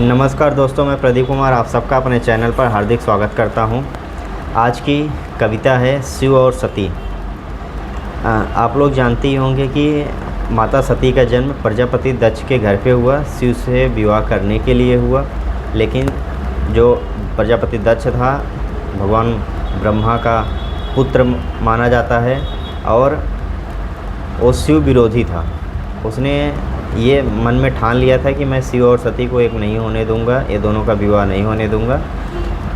नमस्कार दोस्तों, मैं प्रदीप कुमार आप सबका अपने चैनल पर हार्दिक स्वागत करता हूं। आज की कविता है शिव और सती। आप लोग जानते ही होंगे कि माता सती का जन्म प्रजापति दक्ष के घर पे हुआ, शिव से विवाह करने के लिए हुआ। लेकिन जो प्रजापति दक्ष था भगवान ब्रह्मा का पुत्र माना जाता है और वो शिव विरोधी था। उसने ये मन में ठान लिया था कि मैं शिव और सती को एक नहीं होने दूंगा, ये दोनों का विवाह नहीं होने दूंगा।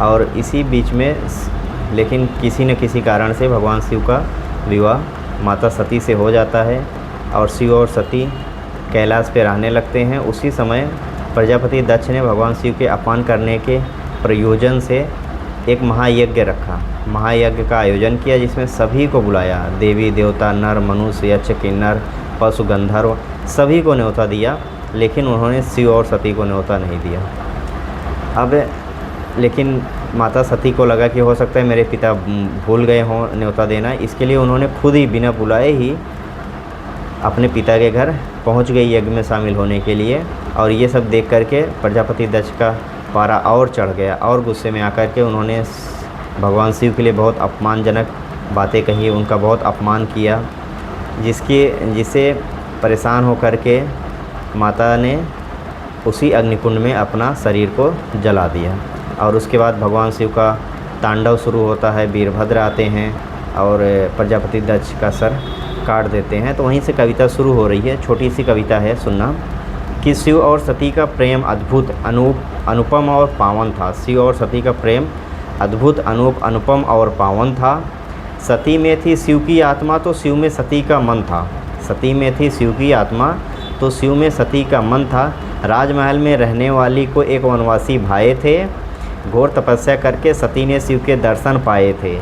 और इसी बीच में लेकिन किसी न किसी कारण से भगवान शिव का विवाह माता सती से हो जाता है और शिव और सती कैलाश पे रहने लगते हैं। उसी समय प्रजापति दक्ष ने भगवान शिव के अपमान करने के प्रयोजन से एक महायज्ञ रखा, महायज्ञ का आयोजन किया, जिसमें सभी को बुलाया, देवी देवता, नर मनुष्य, यक्ष किन्नर, पशु गंधर्व, सभी को न्योता दिया। लेकिन उन्होंने शिव और सती को न्योता नहीं दिया। अब लेकिन माता सती को लगा कि हो सकता है मेरे पिता भूल गए हों न्योता देना, इसके लिए उन्होंने खुद ही बिना बुलाए ही अपने पिता के घर पहुंच गई यज्ञ में शामिल होने के लिए। और ये सब देख करके प्रजापति दक्ष का पारा और चढ़ गया और गुस्से में आकर के उन्होंने भगवान शिव के लिए बहुत अपमानजनक बातें कही, उनका बहुत अपमान किया, जिससे परेशान होकर के माता ने उसी अग्निकुंड में अपना शरीर को जला दिया। और उसके बाद भगवान शिव का तांडव शुरू होता है, वीरभद्र आते हैं और प्रजापति दक्ष का सर काट देते हैं। तो वहीं से कविता शुरू हो रही है। छोटी सी कविता है, सुनना। कि शिव और सती का प्रेम अद्भुत अनुपम और पावन था। शिव और सती का प्रेम अद्भुत अनुपम और पावन था। सती में थी शिव की आत्मा तो शिव में सती का मन था। सती में थी शिव की आत्मा तो शिव में सती का मन था। राजमहल में रहने वाली को एक वनवासी भाए थे। घोर तपस्या करके सती ने शिव के दर्शन पाए थे।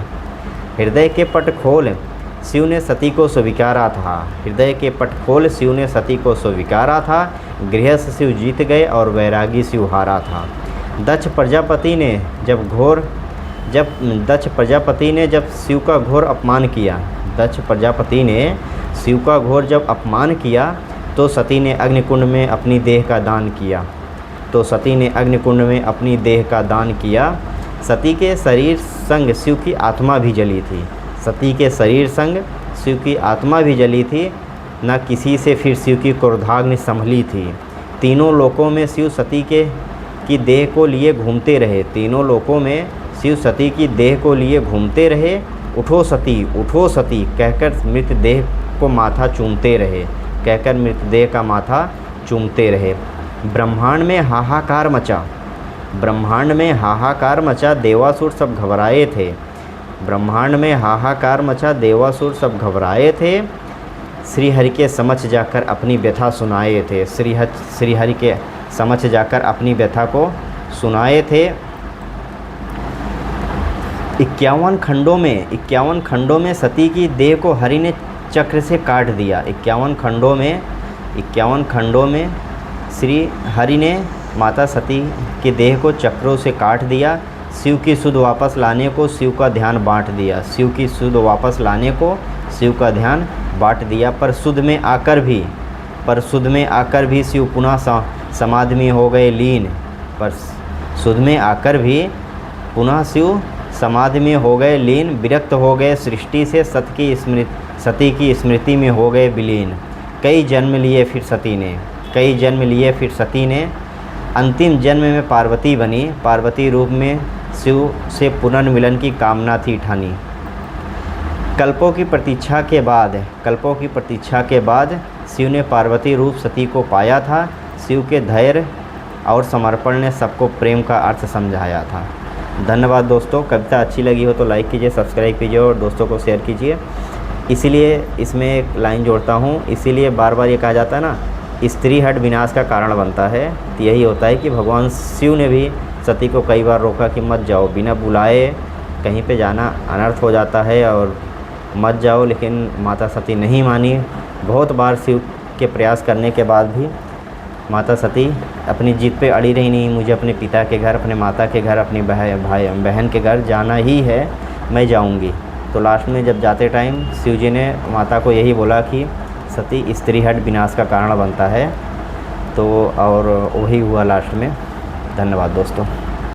हृदय के पट खोल शिव ने सती को स्वीकारा था। हृदय के पट खोल शिव ने सती को स्वीकारा था। गृहस्थ शिव जीत गए और वैरागी शिव हारा था। दक्ष प्रजापति ने जब शिव का घोर अपमान किया, दक्ष प्रजापति ने शिव का घोर जब अपमान किया तो सती ने अग्निकुंड में अपनी देह का दान किया। सती के शरीर संग शिव की आत्मा भी जली थी। सती के शरीर संग शिव की आत्मा भी जली थी। न किसी से फिर शिव की क्रोधाग्नि संभली थी। तीनों लोकों में शिव सती की देह को लिए घूमते रहे। तीनों लोकों में शिव सती की देह को लिए घूमते रहे। उठो सती कहकर मृतदेह को माथा चूमते रहे। मृतदेह का माथा चूमते रहे। ब्रह्मांड में हाहाकार मचा देवासुर सब घबराए थे। ब्रह्मांड में हाहाकार मचा देवासुर सब घबराए थे। श्रीहरि के समक्ष जाकर अपनी व्यथा सुनाए थे। श्रीहरि के समक्ष जाकर अपनी व्यथा को सुनाए थे। 51 खंडों में सती की देह को हरि ने चक्र से काट दिया। 51 खंडों में श्री हरि ने माता सती की देह को चक्रों से काट दिया। शिव की सुध वापस लाने को शिव का ध्यान बांट दिया। पर सुध में आकर भी शिव पुनः समाधि में हो गए लीन। विरक्त हो गए सृष्टि से, सती की स्मृति में हो गए विलीन। कई जन्म लिए फिर सती ने अंतिम जन्म में पार्वती बनी। पार्वती रूप में शिव से पुनर्मिलन की कामना थी ठानी। कल्पों की प्रतीक्षा के बाद शिव ने पार्वती रूप सती को पाया था। शिव के धैर्य और समर्पण ने सबको प्रेम का अर्थ समझाया था। धन्यवाद दोस्तों। कविता अच्छी लगी हो तो लाइक कीजिए, सब्सक्राइब कीजिए और दोस्तों को शेयर कीजिए। इसीलिए इसमें एक लाइन जोड़ता हूँ, इसीलिए बार बार ये कहा जाता है ना, स्त्री हट विनाश का कारण बनता है। तो यही होता है कि भगवान शिव ने भी सती को कई बार रोका कि मत जाओ, बिना बुलाए कहीं पे जाना अनर्थ हो जाता है और मत जाओ। लेकिन माता सती नहीं मानी। बहुत बार शिव के प्रयास करने के बाद भी माता सती अपनी जिद पे अड़ी रही, नहीं मुझे अपने पिता के घर, अपने माता के घर, अपनी बहन के घर जाना ही है, मैं जाऊंगी। तो लास्ट में जब जाते टाइम शिव जी ने माता को यही बोला कि सती स्त्री हट विनाश का कारण बनता है। तो और वही हुआ लास्ट में। धन्यवाद दोस्तों।